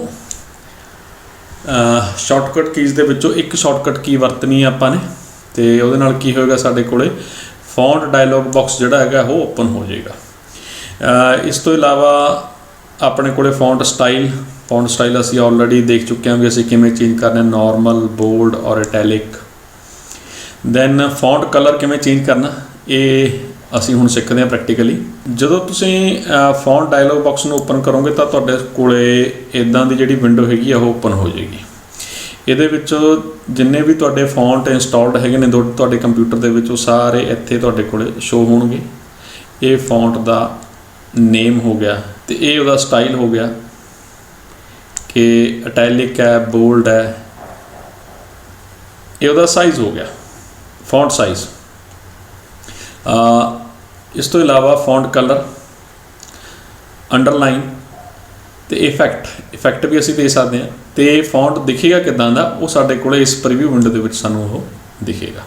ਸ਼ਾਰਟਕਟ ਕੀਜ਼ ਦੇ ਵਿੱਚੋਂ ਇੱਕ ਸ਼ਾਰਟਕਟ ਕੀ ਵਰਤਣੀ ਆਪਾਂ ਨੇ, ਤੇ ਉਹਦੇ ਨਾਲ ਕੀ ਹੋਏਗਾ ਸਾਡੇ ਕੋਲੇ ਫੌਂਟ ਡਾਇਲੌਗ ਬਾਕਸ ਜਿਹੜਾ ਹੈਗਾ ਉਹ ਓਪਨ ਹੋ ਜਾਏਗਾ। ਇਸ ਤੋਂ ਇਲਾਵਾ ਆਪਣੇ ਕੋਲੇ ਫੌਂਟ ਸਟਾਈਲ ਅਸੀਂ ਆਲਰੇਡੀ ਦੇਖ ਚੁੱਕੇ ਹਾਂ ਵੀ ਅਸੀਂ ਕਿਵੇਂ ਚੇਂਜ ਕਰਨਾ, ਨਾਰਮਲ, ਬੋਲਡ ਔਰ ਇਟੈਲਿਕ। ਦੈਨ ਫੌਂਟ ਕਲਰ ਕਿਵੇਂ ਚੇਂਜ ਕਰਨਾ ਇਹ ਅਸੀਂ ਹੁਣ ਸਿੱਖਦੇ ਹਾਂ ਪ੍ਰੈਕਟੀਕਲੀ। ਜਦੋਂ ਤੁਸੀਂ ਫੌਂਟ ਡਾਇਲੌਗ ਬਾਕਸ ਨੂੰ ਓਪਨ ਕਰੋਗੇ ਤਾਂ ਤੁਹਾਡੇ ਕੋਲੇ ਇੱਦਾਂ ਦੀ ਜਿਹੜੀ ਵਿੰਡੋ ਹੈਗੀ ਆ ਉਹ ਓਪਨ ਹੋ ਜਾਏਗੀ। ਇਹਦੇ ਵਿੱਚ ਜਿੰਨੇ ਵੀ ਤੁਹਾਡੇ ਫੌਂਟ ਇੰਸਟਾਲਡ ਹੈਗੇ ਨੇ ਤੁਹਾਡੇ ਕੰਪਿਊਟਰ ਦੇ ਵਿੱਚ ਉਹ ਸਾਰੇ ਇੱਥੇ ਤੁਹਾਡੇ ਕੋਲੇ ਸ਼ੋ ਹੋਣਗੇ। ਇਹ ਫੌਂਟ ਦਾ ਨੇਮ ਹੋ ਗਿਆ, ਤੇ ਇਹ ਉਹਦਾ ਸਟਾਈਲ ਹੋ ਗਿਆ ਕਿ ਇਟੈਲਿਕ ਹੈ, ਬੋਲਡ ਹੈ। ਇਹ ਉਹਦਾ ਸਾਈਜ਼ ਹੋ ਗਿਆ, ਫੌਂਟ ਸਾਈਜ਼। ਇਸ ਤੋਂ ਇਲਾਵਾ ਫੌਂਟ ਕਲਰ, ਅੰਡਰਲਾਈਨ ਤੇ ਇਫੈਕਟ ਵੀ ਅਸੀਂ ਦੇ ਸਕਦੇ ਹਾਂ। ਤੇ ਫੌਂਟ ਦਿਖੇਗਾ ਕਿੱਦਾਂ ਦਾ ਉਹ ਸਾਡੇ ਕੋਲ ਇਸ ਪ੍ਰੀਵਿਊ ਵਿੰਡੋ ਦੇ ਵਿੱਚ ਸਾਨੂੰ ਉਹ ਦਿਖੇਗਾ।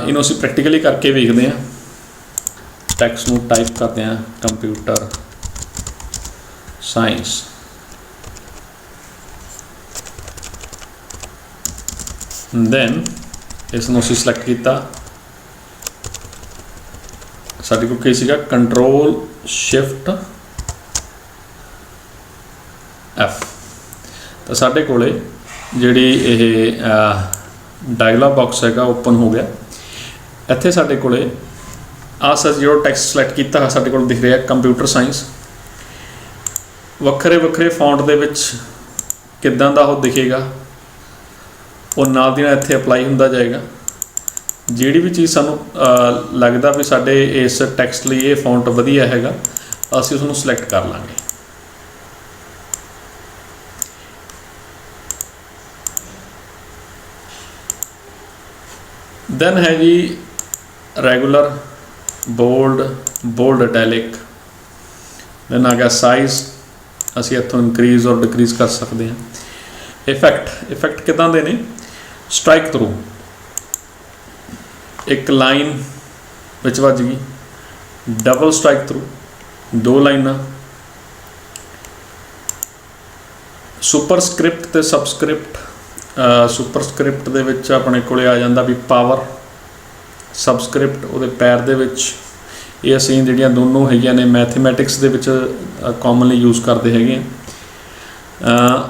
ਇਹਨੂੰ ਅਸੀਂ ਪ੍ਰੈਕਟੀਕਲੀ ਕਰਕੇ ਵੇਖਦੇ ਹਾਂ। ਟੈਕਸਟ ਨੂੰ ਟਾਈਪ ਕਰਦੇ ਹਾਂ ਕੰਪਿਊਟਰ ਸਾਇੰਸ, ਦੈਨ ਇਸ ਨੂੰ ਅਸੀਂ ਸਿਲੈਕਟ ਕੀਤਾ। ਸਾਡੇ ਕੋਲ ਕੀ ਸੀਗਾ ਕੰਟਰੋਲ ਸ਼ਿਫਟ ਐਫ। ਤਾਂ ਸਾਡੇ ਕੋਲੇ ਜਿਹੜੀ ਇਹ ਡਾਇਲੌਗ ਬਾਕਸ ਹੈਗਾ ਓਪਨ ਹੋ ਗਿਆ। ਇੱਥੇ ਸਾਡੇ ਕੋਲੇ ਸਰ ਜਿਹੜਾ ਟੈਕਸਟ ਸਿਲੈਕਟ ਕੀਤਾ ਸਾਡੇ ਕੋਲ ਦਿਖ ਰਿਹਾ ਕੰਪਿਊਟਰ ਸਾਇੰਸ। ਵੱਖਰੇ ਫੌਂਟ ਦੇ ਵਿੱਚ ਕਿੱਦਾਂ ਦਾ ਉਹ ਦਿਖੇਗਾ ਉਹ ਨਾਲ ਦੀ ਨਾਲ ਇੱਥੇ ਅਪਲਾਈ ਹੁੰਦਾ ਜਾਏਗਾ। ਜਿਹੜੀ ਵੀ ਚੀਜ਼ ਸਾਨੂੰ ਲੱਗਦਾ ਵੀ ਸਾਡੇ ਇਸ ਟੈਕਸਟ ਲਈ ਇਹ ਫੌਂਟ ਵਧੀਆ ਹੈਗਾ ਅਸੀਂ ਉਸ ਨੂੰ ਸਿਲੈਕਟ ਕਰ ਲਾਂਗੇ। ਦੈਨ ਹੈ ਜੀ ਰੈਗੂਲਰ, ਬੋਲਡ ਇਟੈਲਿਕ। ਦੈਨ ਆ ਗਿਆ ਸਾਈਜ਼, ਅਸੀਂ ਇੱਥੋਂ ਇਨਕਰੀਜ਼ ਔਰ ਡਿਕਰੀਜ਼ ਕਰ ਸਕਦੇ ਹਾਂ। ਇਫੈਕਟ ਕਿੱਦਾਂ ਦੇ ਨੇ, ਸਟ੍ਰਾਈਕ ਥਰੂ, ਇੱਕ ਲਾਈਨ ਵਿੱਚ ਵੱਜ ਗਈ, ਡਬਲ ਸਟ੍ਰਾਈਕ ਥਰੂ, ਦੋ ਲਾਈਨਾਂ, ਸੁਪਰਸਕ੍ਰਿਪਟ ਤੇ ਸਬਸਕ੍ਰਿਪਟ। ਸੁਪਰਸਕ੍ਰਿਪਟ ਦੇ ਵਿੱਚ ਆਪਣੇ ਕੋਲੇ ਆ ਜਾਂਦਾ ਵੀ ਪਾਵਰ, ਸਬਸਕ੍ਰਿਪਟ ਉਹਦੇ ਪੈਰ ਦੇ ਵਿੱਚ। ਇਹ ਅਸੀਂ ਜਿਹੜੀਆਂ ਦੋਨੋਂ ਹੈਗੀਆਂ ਨੇ ਮੈਥਮੈਟਿਕਸ ਦੇ ਵਿੱਚ ਕਾਮਨਲੀ ਯੂਜ਼ ਕਰਦੇ ਹੈਗੇ ਹਾਂ।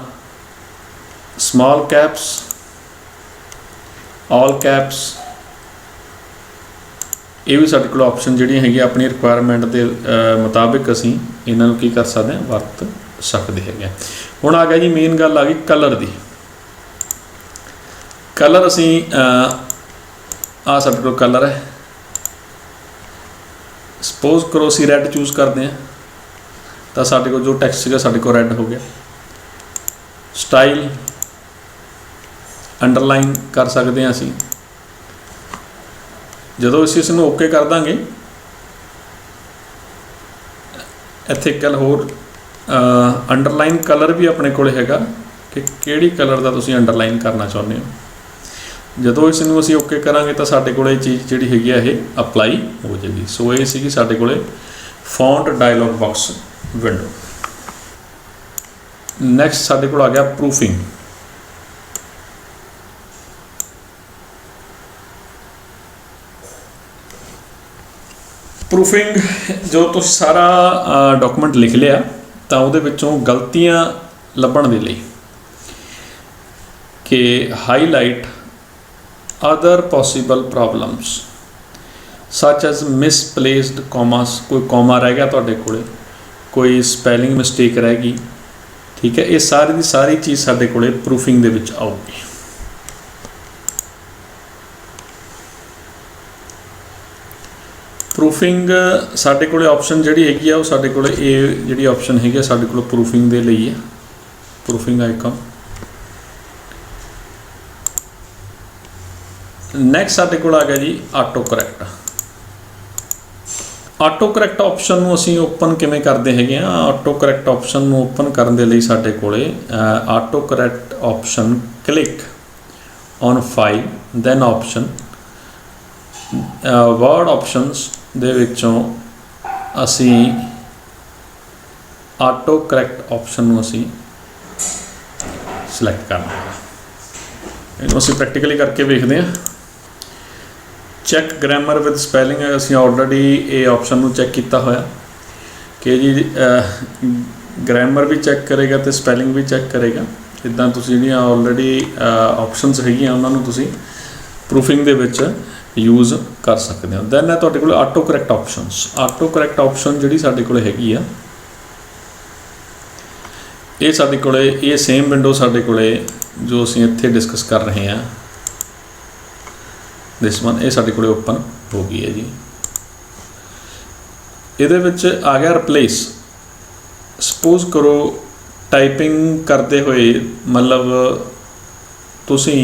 ਸਮਾਲ ਕੈਪਸ, ਆਲ ਕੈਪਸ, ये भी साडे कोल ऑप्शन जिहड़ियां हैगियां अपनी रिक्वायरमेंट के मुताबिक असीं इन्हां नूं की कर सकते हैं, वरत सकते हैं। हुण आ गया जी मेन गल आ गई कलर की। कलर असीं आ साडे कोल कलर है, सपोज करो असीं रैड चूज़ करते हैं तो साडे कोल जो टैक्सट सीगा साडे कोल रैड हो गया। स्टाइल अंडरलाइन कर सकते हैं असीं, जदों असीं इसनूं ओके कर देंगे इत्थे एक गल होर अंडरलाइन कलर भी अपने कोल हैगा कि किहड़ी कलर का तुसीं अंडरलाइन करना चाहुंदे हो। जदों इसनूं असीं ओके करांगे तो साडे कोल ये चीज़ जिहड़ी हैगी है ये अप्लाई हो जाएगी। सो ये सीगी साडे कोल font dialog box window. Next साडे कोल आ गया प्रूफिंग। प्रूफिंग जो तुम सारा डॉक्यूमेंट लिख लिया तो वो विचों गलतियां लभण दे लई कि highlight other possible problems such as misplaced commas, कोई कॉमा रह गया तुहाडे कोले, कोई स्पैलिंग मिसटेक रह गई, ठीक है। ये सारी की सारी चीज़ साडे कोले प्रूफिंग दे विच आऊगी। प्रूफिंग साडे कोले ऑप्शन जिहड़ी हैगी आ वो साडे कोले ये जिहड़ी ऑप्शन हैगी साडे कोले प्रूफिंग दे लई है, प्रूफिंग आइकन। नैक्सट साडे कोल आ गया जी auto correct. Auto correct option नूं असीं ओपन किवें करदे हैगे आ। ऑटो करैक्ट ऑप्शन नूं ओपन करन दे लई साडे कोले auto correct option click on file then option word options दे विचों असीं ऑटो करैक्ट ऑप्शन नूं असीं सिलेक्ट करना है। इहनूं असीं प्रैक्टिकली करके वेखदे हां। चैक ग्रामर विद स्पैलिंग असीं ऑलरेडी ये ऑप्शन नूं चैक किया होया कि जी ग्रामर भी चैक करेगा तो स्पैलिंग भी चैक करेगा। इदां तुसीं जिहड़ियां ऑलरेडी ऑप्शनस हैगियां उन्हां नूं तुसीं प्रूफिंग दे विच यूज़ कर सकते हो। दैन है तुहाडे कोल auto correct options. Auto correct option जिहड़ी साडे कोल हैगी आ ये साडे कोले ये सेम विंडो साडे कोले जो असीं इत्थे डिस्कस कर रहे हैं दिस वन, ये साडे कोले ओपन हो गई है जी। इहदे विच आ गया रिप्लेस। सपोज करो टाइपिंग करते हुए मतलब तुसीं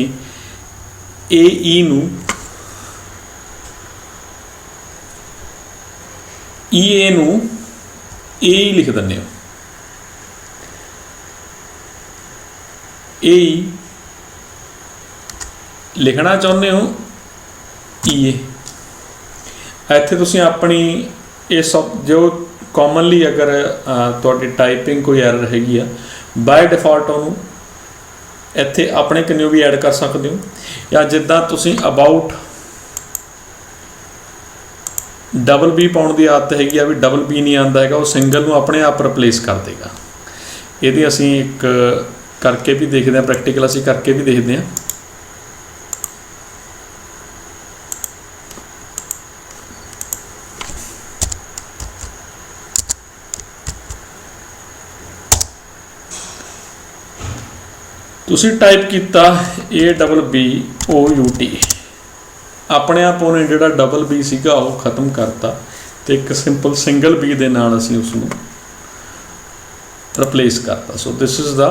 ए नूं ए नूं ए ही लिख दिंदे हो, ए लिखना चाहुंदे हो ई इत्थे तुसीं अपनी ये सब जो कॉमनली अगर तुहाडी टाइपिंग कोई एरर हैगी आ बाय डिफॉल्ट उहनूं इत्थे अपने कन्नों भी ऐड कर सकते हो, या जिद्दां तुसीं अबाउट डबल बी पाउण की आदत हैगी आ भी डबल बी नहीं आंदा हैगा, वो सिंगल नूं अपने आप रिप्लेस कर देगा। ये असीं एक करके भी देखते हैं, प्रैक्टिकल असीं करके भी देखते हैं। तुसीं टाइप किया ABBOUT अपने आप उन्हें जिहड़ा डबल बी सीगा वो खत्म करता तो एक सिंपल सिंगल बी दे नाल असीं उसनूं रिप्लेस करता। So this is the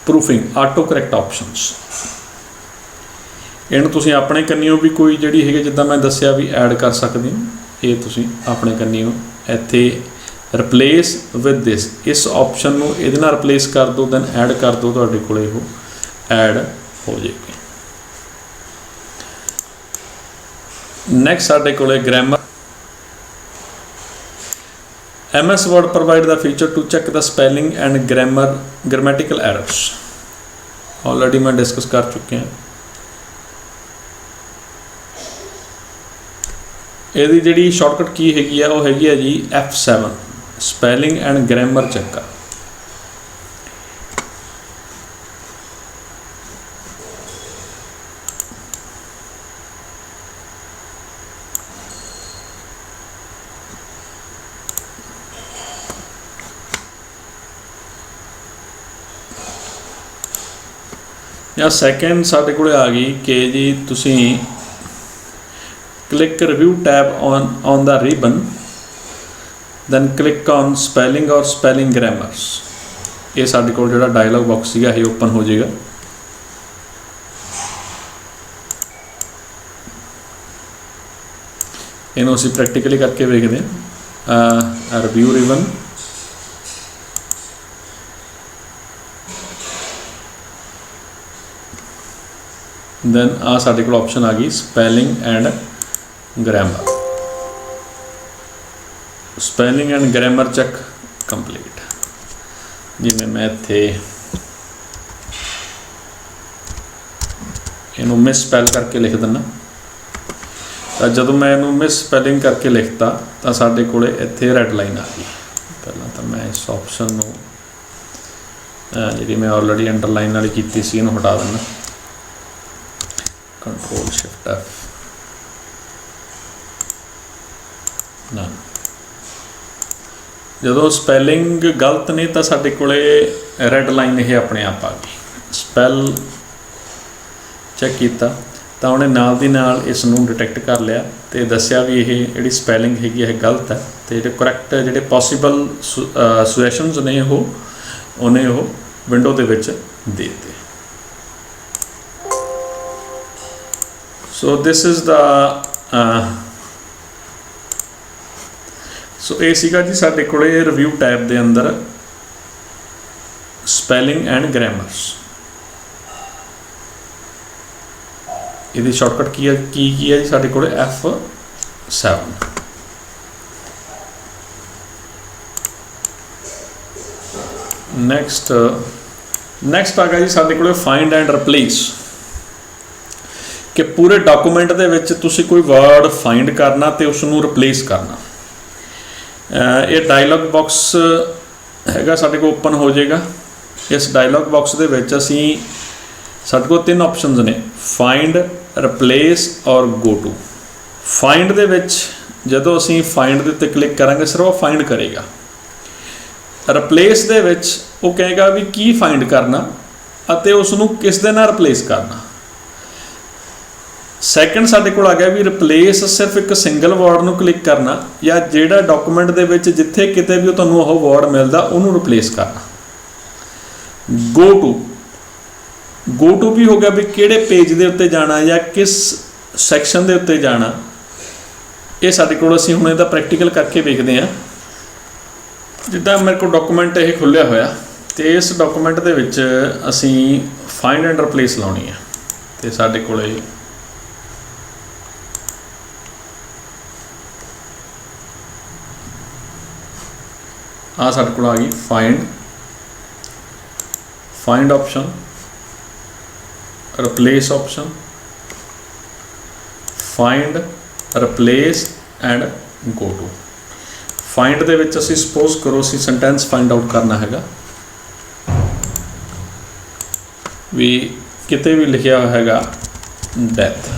proofing auto correct options. इहनूं तुसीं अपने कन्नियों भी कोई जिहड़ी हैगी जिद्दां मैं दस्सिया भी ऐड कर सकदे हो। ये तुसीं अपने कन्नियों इत्थे रिप्लेस विद दिस इस ऑप्शन नूं इहदे नाल रिप्लेस कर दो दैन ऐड कर दो, तुहाडे कोले वो ऐड हो जाएगी। नैक्सट साडे कोले grammar. MS Word provide the feature to check the spelling and grammatical errors। Already मैं डिस्कस कर चुके हैं। ਇਹਦੀ ਜਿਹੜੀ शॉर्टकट की हैगी है वो हैगी है जी F7 spelling and grammar check. ਜਾਂ ਸੈਕਿੰਡ ਸਾਡੇ ਕੋਲ ਆ ਗਈ ਕਿ ਜੀ ਤੁਸੀਂ click review tab on the ribbon, then click on spelling or spelling grammars। ये साडे कोल जिहड़ा डायलॉग बॉक्स सीगा ये ओपन हो जाएगा। इन्हों असीं प्रैक्टिकली करके देखते हैं। रिव्यू रिबन, then आ साडे कोल ऑप्शन आ गई spelling and grammar. Spelling and grammar check complete. जिवें मैं इत्थे इनू मिस स्पैल करके लिख दिना, तो जदों मैं इनू मिस स्पैलिंग करके लिखता तो साडे कोले इत्थे रैड लाइन आ गई। पहला तो मैं इस ऑप्शन नू जी मैं ऑलरेडी अंडरलाइन वाली कीती सी इनू हटा देना, कंट्रोल शिफ्ट एफ ना। जो स्पैलिंग गलत ने तो साडे कोले रैड लाइन ये अपने आप आ गई। स्पैल चैक किया तो उन्हें नाल दी नाल इस नूं डिटेक्ट कर लिया तो दसिया भी ये जिहड़ी स्पैलिंग हैगी है गलत है, तो जो करैक्ट जिहड़े पॉसीबल सुजैशनस ने उन्हें वो विंडो दे विच दे दिते। सो दिस इज़ द सो ये सीगा जी साडे कोले रिव्यू टैब दे अंदर स्पैलिंग एंड ग्रामर्स। इहदी शॉर्टकट की है जी साडे कोले F7। नैक्सट आ गया जी साडे कोले फाइंड एंड रिप्लेस, कि पूरे डॉकूमेंट दे विच तुसीं कोई वर्ड फाइंड करना तो उसनूं रिप्लेस करना। ये डायलॉग बॉक्स हैगा साडे को ओपन हो जाएगा। इस डायलॉग बॉक्स दे विच असीं साडे को 3 ऑप्शनस ने, फाइंड, रिप्लेस और गो टू। फाइंड दे विच जदों असीं फाइंड दे उत्ते क्लिक करांगे सिर्फ वो फाइंड करेगा। रिप्लेस दे विच वो कहेगा भी की फाइंड करना अते उसनूं किस दे नाल रिप्लेस करना। सैकेंड साडे कोल आ गया भी रिप्लेस सिर्फ एक सिंगल वर्ड नूं क्लिक करना, या जिहड़ा डॉकूमेंट दे विच जिथे किते भी तुहानूं ओह वर्ड मिलदा उहनूं रिप्लेस करना। गो टू भी हो गया भी किहड़े पेज दे उत्ते जाना या किस सैक्शन दे उत्ते जाना। ये साडे कोल असीं हुण इहदा प्रैक्टिकल करके देखते हैं। जिद्दां मेरे को डॉकूमेंट ये खुल्लिया होया ते इस डॉकूमेंट दे विच असीं फाइंड एंड रिप्लेस लाउणी है, ते साडे कोले आ साडे कोल आ गई find option, replace option, find, replace and go to. Find दे विच असीं सपोज करो असीं सेंटेंस फाइंड आउट करना हैगा भी किते भी लिखिया होया हैगा डेथ,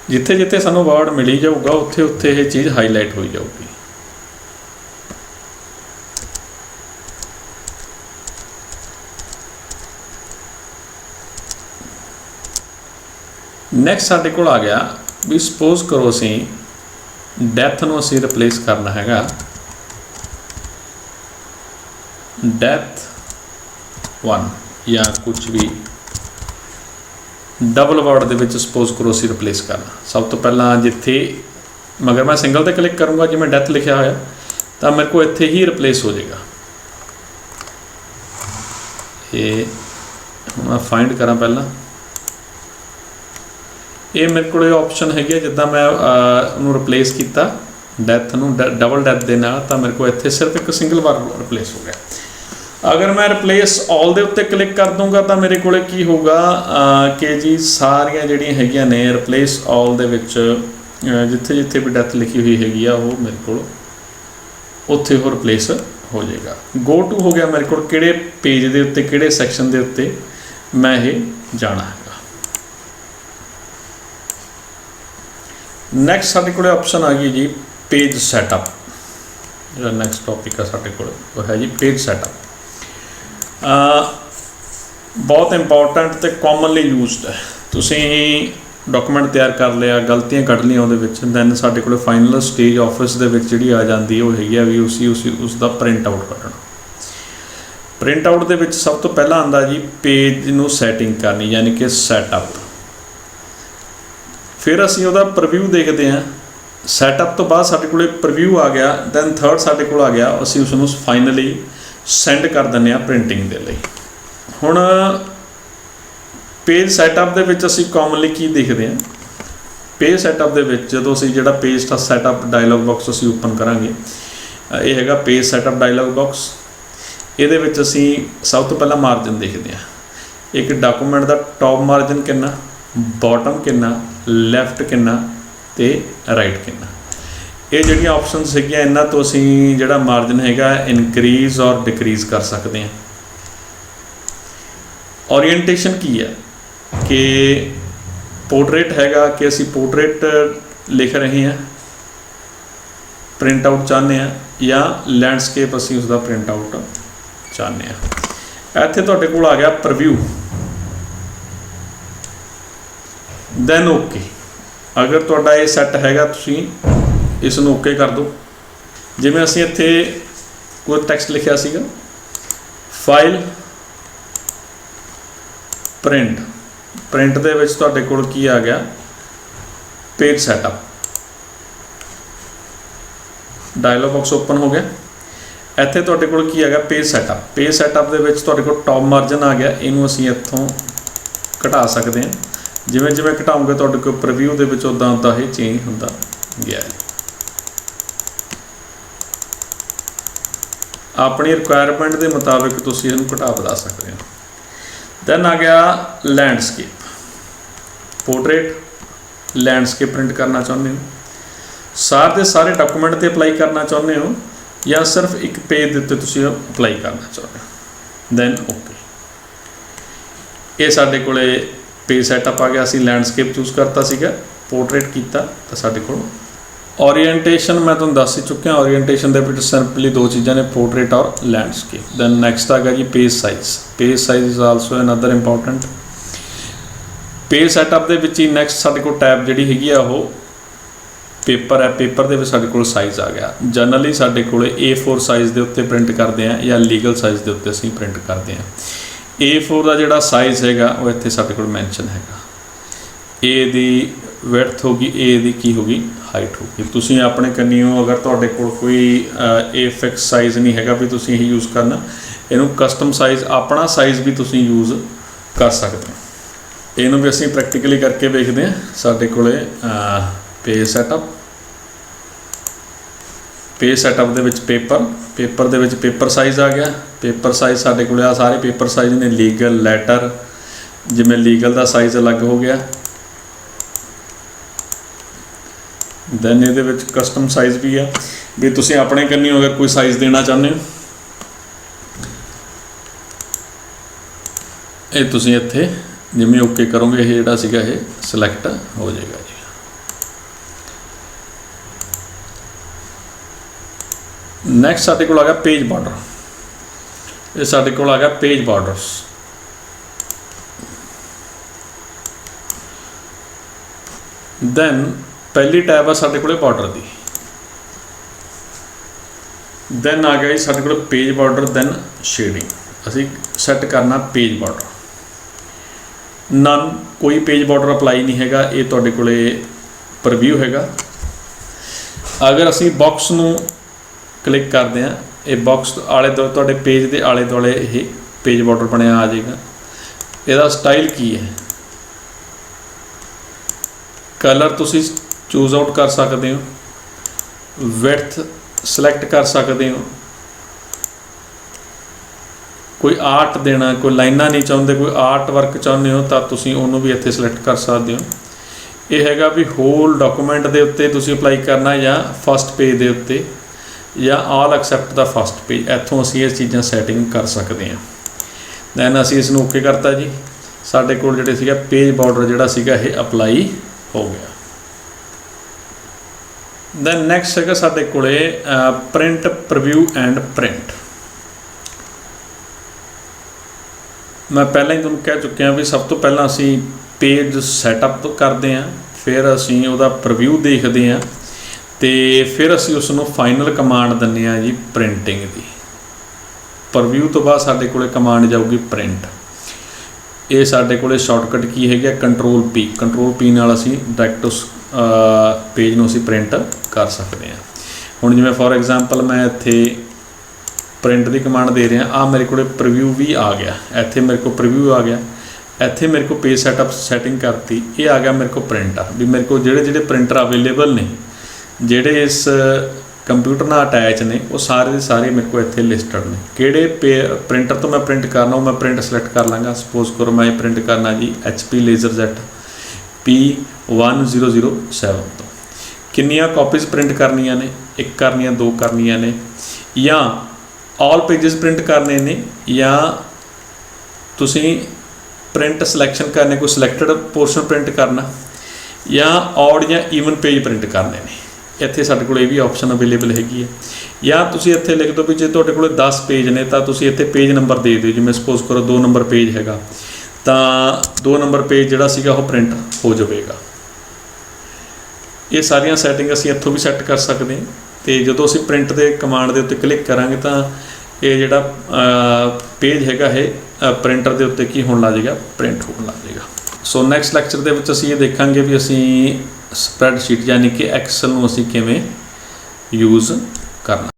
जिथे जिथे सानूं वर्ड मिली जाऊगा उत्थे उत्थे ये चीज़ हाईलाइट हो जाऊगी। नैक्सट साडे कोल आ गया भी सपोज करो असीं डेथ नूं असीं रिप्लेस करना हैगा डेथ 1 या कुछ भी डबल वर्ड दे विच सपोज करो असीं रिप्लेस करना। सब तो पहला जिथे मगर मैं सिंगल ते क्लिक करूँगा जिवें डेथ लिखिया होया तो मेरे को इत्थे ही रिप्लेस हो जाएगा। ये मैं फाइंड करा पहला, ये मेरे को ऑप्शन है जिदा मैं उन्होंने रिप्लेस किया डेथ नूं डबल डेथ दे नाल, तो मेरे को इत्थे सिर्फ एक सिंगल बार रिप्लेस हो गया। अगर मैं रिप्लेस ऑल दे उत्ते क्लिक कर दूंगा तो मेरे को की होगा कि जी सारियां जिहड़ियां हैगियां ने रिप्लेस ऑल दे विच जिथे जिथे भी डेथ लिखी हुई हैगी आ वो मेरे को उत्थे हो रिप्लेस हो जाएगा। गो टू हो गया मेरे को किहड़े पेज दे उत्ते किहड़े सैक्शन दे उत्ते मैं ये जाना है। नैक्सट साडे कोल ऑप्शन आ गई जी पेज सैटअप। जो नैक्सट टॉपिक है साडे कोल वो है जी पेज सैटअप। बहुत इंपॉर्टेंट तो कॉमनली यूजड है। तुसीं डॉक्यूमेंट तैयार कर लिया, गलतियां कढ़ लिया उहदे विच, दैन साडे कोल फाइनल स्टेज ऑफिस दे विच जिहड़ी आ जांदी है वो हैगी भी उसदा प्रिंट आउट कढ़ना। प्रिंट आउट दे विच सब तो पहला आंदा जी पेज नूं सैटिंग करनी, यानी कि सैटअप। फिर असीं उहदा प्रीव्यू देखते हैं। सैटअप तो बाद साडे कोल प्रीव्यू आ गया, दैन थर्ड साडे कोल आ गया असीं उसनूं फाइनली सेंड कर दिंदे आ प्रिंटिंग दे लई। हुण पेज सैटअप दे विच असीं कॉमनली की देखते हैं, पेज सैटअप दे विच जदों असीं जिहड़ा पेज दा सैटअप डायलॉग बॉक्स असीं ओपन करांगे, ये हैगा पेज सैटअप डायलॉग बॉक्स। ਇਹਦੇ ਵਿੱਚ ਅਸੀਂ ਸਭ ਤੋਂ ਪਹਿਲਾਂ ਮਾਰਜਨ ਦੇਖਦੇ ਹਾਂ। ਇੱਕ ਡਾਕੂਮੈਂਟ ਦਾ ਟੌਪ ਮਾਰਜਨ ਕਿੰਨਾ, ਬੋਟਮ ਕਿੰਨਾ, ਲੈਫਟ ਕਿੰਨਾ ਤੇ ਰਾਈਟ ਕਿੰਨਾ। ਇਹ ਜਿਹੜੀਆਂ ਆਪਸ਼ਨਸ ਹੈਗੀਆਂ ਇਹਨਾਂ ਤੋਂ ਅਸੀਂ ਜਿਹੜਾ ਮਾਰਜਨ ਹੈਗਾ ਇਨਕਰੀਜ਼ ਔਰ ਡਿਕਰੀਜ਼ ਕਰ ਸਕਦੇ ਹਾਂ। ਓਰੀਐਂਟੇਸ਼ਨ ਕੀ ਹੈ ਕਿ पोर्ट्रेट हैगा कि असी पोर्ट्रेट लिख रहे हैं, प्रिंट आउट चाहते हैं, या लैंडस्केप असी उसका प्रिंट आउट चाहते हैं। इत्थे तुहाडे कोल आ गया प्रीव्यू, दैन ओके। अगर तुहाडा ये सैट हैगा तुसीं इसनूं ओके कर दो। जिवें असीं इत्थे कोई टैक्सट लिखिया सीगा, फाइल प्रिंट, प्रिंट दे विच तुहाडे कोल की आ गया page setup, dialog box open हो गया। इत्थे तुहाडे कोल की आ गया पेज सैटअप। पेज सैटअप दे विच तुहाडे कोल टॉप मार्जन आ गया, इनू असीं इत्थों घटा सकते हैं। जिवें जिवें घटाओगे तुहाडे कोल प्रीव्यू दे विच उदां उदां ये चेंज हुंदा गया है। अपनी रिक्वायरमेंट के मुताबिक तुसीं इहनूं घटा वधा सकते हो। दैन आ गया लैंडस्केप, पोर्ट्रेट लैंडस्केप प्रिंट करना चाहते हो, सारे के सारे डॉक्यूमेंट पर अप्लाई करना चाहते हो, या सिर्फ एक पेज के उत्ते तुसीं अप्लाई करना चाहते हो। Then okay. ये साडे कोले पेज सैटअप आ गया। असीं लैंडस्केप चूज करता सीगा, पोर्ट्रेट किया तो साडे कोल ओरीएंटेशन मैं तुहानूं दस ही चुकिया। ओरीएंटेशन दे विच सिंपली दो चीज़ां ने, पोर्ट्रेट और लैंडस्केप। दैन नैक्सट आ गया जी page size. Page size is also another important. Page setup दे विच ही नैक्सट साडे कोल टैब जिहड़ी हैगी आ ओह पेपर है। पेपर दे विच साडे कोल साइज़ आ गया। जनरली साडे कोल A4 साइज़ दे उत्ते प्रिंट करते हैं, या लीगल साइज़ दे उत्ते असीं प्रिंट करते हैं। A4 का जिहड़ा साइज़ हैगा वो इत्थे साडे कोल मैंशन हैगा। ए दी विड्थ होगी, ए दी की होगी हाइट होगी। तुसीं अपने कन्नियों अगर तुहाडे कोल कोई ए फिक्स साइज़ नहीं हैगा भी तुसीं यही यूज़ करना, इहनूं कस्टम साइज़ अपना साइज़ भी तुसीं यूज़ कर सकते हो। इहनूं भी असीं प्रैक्टिकली करके देखते हैं। साडे कोले पेज सैटअप, पेज सैटअप दे विच पेपर, पेपर दे विच पेपर साइज़ आ गया। पेपर साइज़ साडे कोले आ सारे पेपर साइज़ ने, लीगल, लैटर, जिवें लीगल का साइज़ अलग हो गया। दैन ये कस्टम साइज़ भी है भी तुसीं अपने कन्नी अगर कोई साइज़ देना चाहते हो, ये तुसीं इत्थे जिवें ओके करोगे ये जिहड़ा सीगा ये सिलैक्ट हो जाएगा जी। नैक्सट साडे कोल आ गया पेज बॉर्डर। ये साडे कोल आ गया पेज बॉर्डर्स। दैन पहली टैब है साडे कोल बॉर्डर दी। दैन आ गया जी साडे कोल पेज बॉर्डर, दैन शेडिंग। असीं सैट करना पेज बॉर्डर। नन, कोई पेज बॉर्डर अप्लाई नहीं हैगा। ये तुहाडे कोल प्रीव्यू हैगा। अगर असीं बॉक्स नूं क्लिक करते हैं, ये बॉक्स आले दुआले तुहाडे पेज के आले दुआले ये पेज बॉर्डर बनिया आ जाएगा। इसदा स्टाइल की है, कलर तुसीं चूज आउट कर सकते हो, विड्थ सिलैक्ट कर सकते हो, कोई आर्ट देना, कोई लाइनां नहीं चाहते, कोई आर्ट वर्क चाहते हो तो तुसीं उहनूं भी इत्थे सिलैक्ट कर सकते हो। ये हैगा भी होल डॉक्यूमेंट के उत्ते तुसीं अप्लाई करना, या फस्ट पेज के उत्ते, या all accept the first page. इत्थों असीं ये चीज़ां सैटिंग कर सकते हैं। दैन असीं इसनूं ओके करता जी। साडे कोल जिहड़े सीगा पेज बॉर्डर जिहड़ा सीगा ये अप्लाई हो गया। दैन नैक्सट है साडे कोले प्रिंट, प्रीव्यू एंड प्रिंट। मैं पहले ही तुहानूं कह चुकिया भी सब तो पहला असी पेज सैटअप करते हैं, फिर असी उहदा प्रीव्यू देखते हैं, तो फिर असी उसनूं फाइनल कमांड दिंदे आ जी प्रिंटिंग की। प्रीव्यू तो बाद साडे कोले कमांड जाऊगी प्रिंट। ये साडे कोले शॉर्टकट की है कंट्रोल पी नाल असी डायरैक्ट उस पेज नूं असी प्रिंट कर सकते हैं। हुण जिवें फॉर एग्जाम्पल मैं इत्थे प्रिंट की कमांड दे रहा, आ मेरे को प्रीव्यू भी आ गया, इत्थे मेरे को प्रीव्यू आ गया, इत्थे मेरे को पेज सैटअप सैटिंग करती, ये आ गया मेरे को प्रिंटर भी मेरे को जिहड़े प्रिंटर अवेलेबल ने जिहड़े इस कंप्यूटर नाल अटैच ने वो सारे के सारे मेरे को इत्थे लिस्टड ने। किहड़े प्रिंटर तो मैं प्रिंट करना वो मैं प्रिंट सलैक्ट कर लाँगा। सपोज करो मैं प्रिंट करना जी HP LaserJet P1007 तो किन्नियां कॉपीज़ प्रिंट करनियां ने, 1 करनियां 2 करनियां ने, या ऑल पेजेस प्रिंट करने ने, या तुसीं प्रिंट सिलैक्शन करने कोई सिलैक्टड पोर्शन प्रिंट करना, या ऑड या ईवन पेज प्रिंट करने ने। इत्थे साडे कोल ये भी ऑप्शन अवेलेबल हैगी है। या तुसीं इत्थे लिख दो भी जे तुहाडे कोल 10 पेज ने तो तुसीं इत्थे पेज नंबर दे दिओ। जिवें सपोज करो 2 नंबर पेज हैगा तो 2 नंबर पेज जिहड़ा सीगा वो प्रिंट हो जाएगा। ये सारियां सैटिंग असीं इत्थों भी सैट कर सकते हैं। तो जदों असीं प्रिंट के कमांड के उत्ते क्लिक करांगे तो ये जिहड़ा पेज हैगा है प्रिंटर के उत्ते की होण लग जाएगा, प्रिंट होण लग जाएगा। सो नैक्सट लैक्चर दे विच असीं ये देखांगे भी असीं स्प्रैडशीट यानी कि एक्सल नूं असीं किवें यूज़ करना।